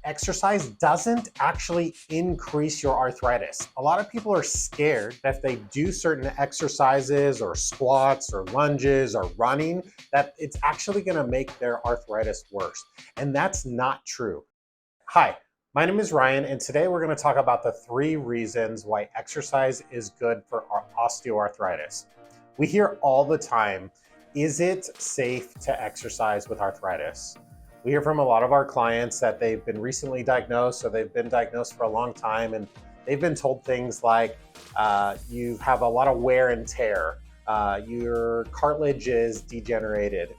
exercise doesn't actually increase your arthritis. A lot of people are scared that if they do certain exercises or squats or lunges or running, that it's actually gonna make their arthritis worse. And that's not true. Hi, my name is Ryan, and today we're gonna talk about the 3 reasons why exercise is good for osteoarthritis. We hear all the time, is it safe to exercise with arthritis? We hear from a lot of our clients that they've been recently diagnosed or they've been diagnosed for a long time, and they've been told things like you have a lot of wear and tear, your cartilage is degenerated,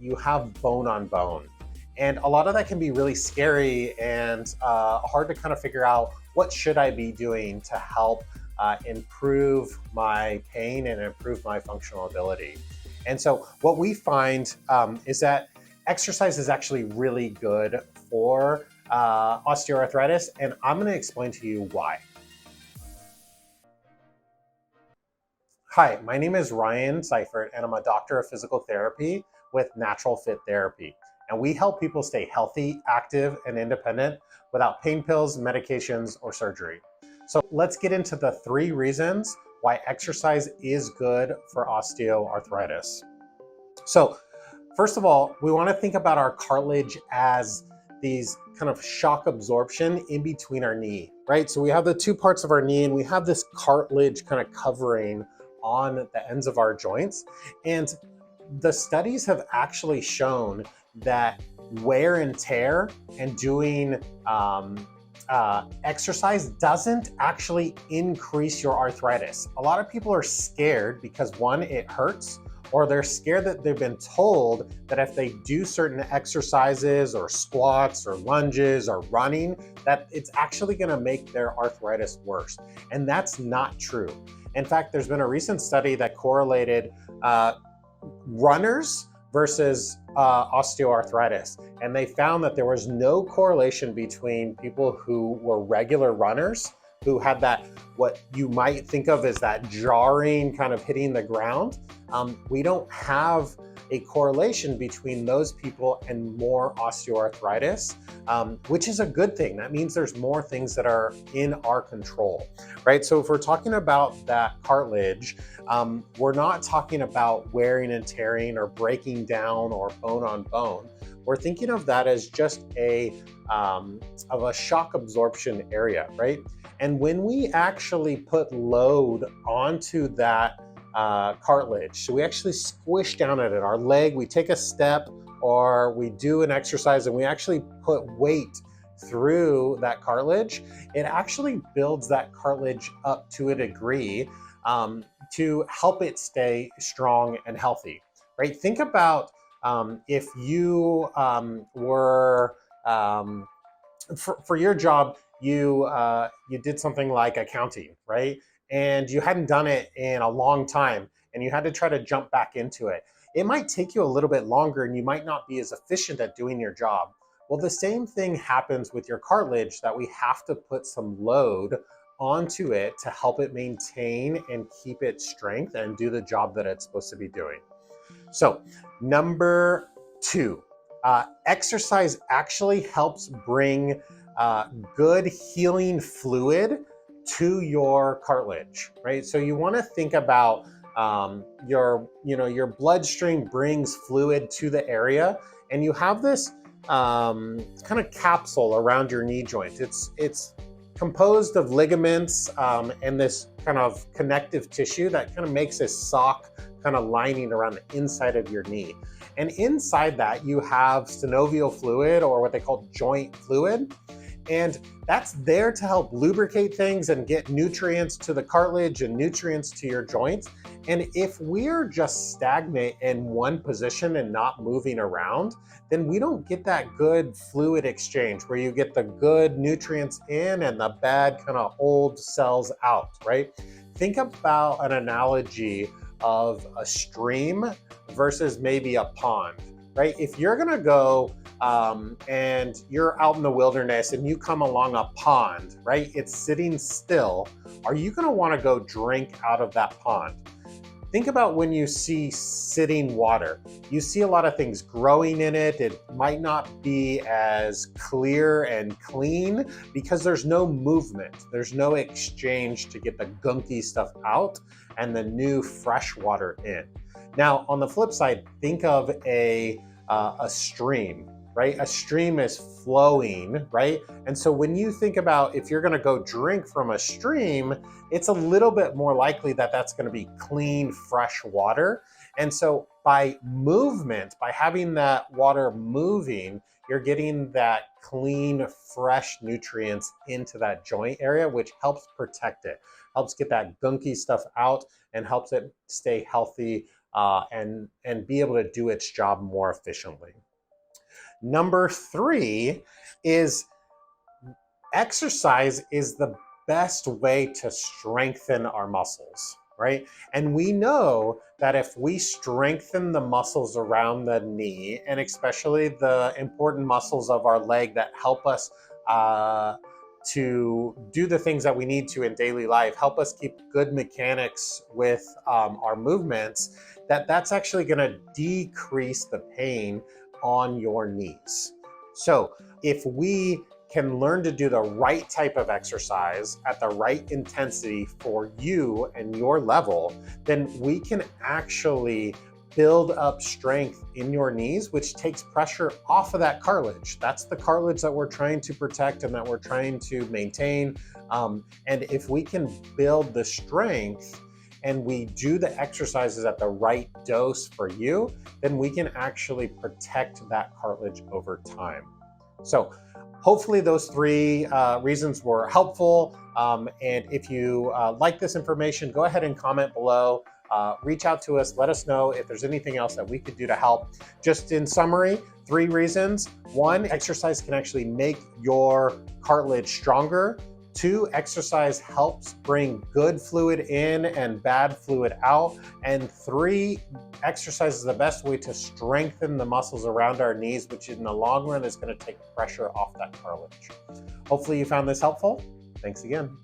you have bone on bone. And a lot of that can be really scary and hard to kind of figure out what should I be doing to help improve my pain and improve my functional ability. And so what we find is that exercise is actually really good for osteoarthritis, and I'm going to explain to you why. Hi, my name is Ryan Seifert, and I'm a doctor of physical therapy with Natural Fit Therapy. And we help people stay healthy, active, and independent without pain pills, medications, or surgery. So let's get into the 3 reasons why exercise is good for osteoarthritis. So first of all, we want to think about our cartilage as these kind of shock absorption in between our knee, right? So we have the 2 parts of our knee, and we have this cartilage kind of covering on the ends of our joints. And the studies have actually shown that wear and tear and doing exercise doesn't actually increase your arthritis. A lot of people are scared because 1, it hurts, or they're scared that they've been told that if they do certain exercises or squats or lunges or running, that it's actually gonna make their arthritis worse. And that's not true. In fact, there's been a recent study that correlated runners versus osteoarthritis. And they found that there was no correlation between people who were regular runners, who had that, what you might think of as that jarring kind of hitting the ground. We don't have a correlation between those people and more osteoarthritis, which is a good thing. That means there's more things that are in our control, right? So if we're talking about that cartilage, we're not talking about wearing and tearing or breaking down or bone on bone. We're thinking of that as just a shock absorption area, right? And when we actually put load onto that cartilage, so we actually squish down at it, our leg, we take a step or we do an exercise and we actually put weight through that cartilage, it actually builds that cartilage up to a degree to help it stay strong and healthy, right? Think about if you were, for your job, you did something like accounting, right? And you hadn't done it in a long time and you had to try to jump back into it. It might take you a little bit longer and you might not be as efficient at doing your job. Well, the same thing happens with your cartilage, that we have to put some load onto it to help it maintain and keep its strength and do the job that it's supposed to be doing. So number 2, exercise actually helps bring good healing fluid to your cartilage, right? So you want to think about your bloodstream brings fluid to the area, and you have this kind of capsule around your knee joint. It's composed of ligaments and this kind of connective tissue that kind of makes a sock kind of lining around the inside of your knee. And inside that you have synovial fluid, or what they call joint fluid. And that's there to help lubricate things and get nutrients to the cartilage and nutrients to your joints. And if we're just stagnant in one position and not moving around, then we don't get that good fluid exchange where you get the good nutrients in and the bad kind of old cells out, right? Think about an analogy of a stream versus maybe a pond, right? If you're gonna go and you're out in the wilderness and you come along a pond, right? It's sitting still. Are you gonna wanna go drink out of that pond? Think about when you see sitting water. You see a lot of things growing in it. It might not be as clear and clean because there's no movement. There's no exchange to get the gunky stuff out and the new fresh water in. Now, on the flip side, think of a stream, right? A stream is flowing, right? And so when you think about if you're gonna go drink from a stream, it's a little bit more likely that that's gonna be clean, fresh water. And so by movement, by having that water moving, you're getting that clean, fresh nutrients into that joint area, which helps protect it, helps get that gunky stuff out and helps it stay healthy and be able to do its job more efficiently. Number 3 is exercise is the best way to strengthen our muscles, right? And we know that if we strengthen the muscles around the knee, and especially the important muscles of our leg that help us to do the things that we need to in daily life, help us keep good mechanics with our movements, that's actually going to decrease the pain on your knees. So if we can learn to do the right type of exercise at the right intensity for you and your level, then we can actually build up strength in your knees, which takes pressure off of that cartilage. That's the cartilage that we're trying to protect and that we're trying to maintain. And if we can build the strength and we do the exercises at the right dose for you, then we can actually protect that cartilage over time. So hopefully those 3 reasons were helpful. And if you like this information, go ahead and comment below. Reach out to us. Let us know if there's anything else that we could do to help. Just in summary, 3 reasons. 1, exercise can actually make your cartilage stronger. 2, exercise helps bring good fluid in and bad fluid out. And 3, exercise is the best way to strengthen the muscles around our knees, which in the long run is going to take pressure off that cartilage. Hopefully you found this helpful. Thanks again.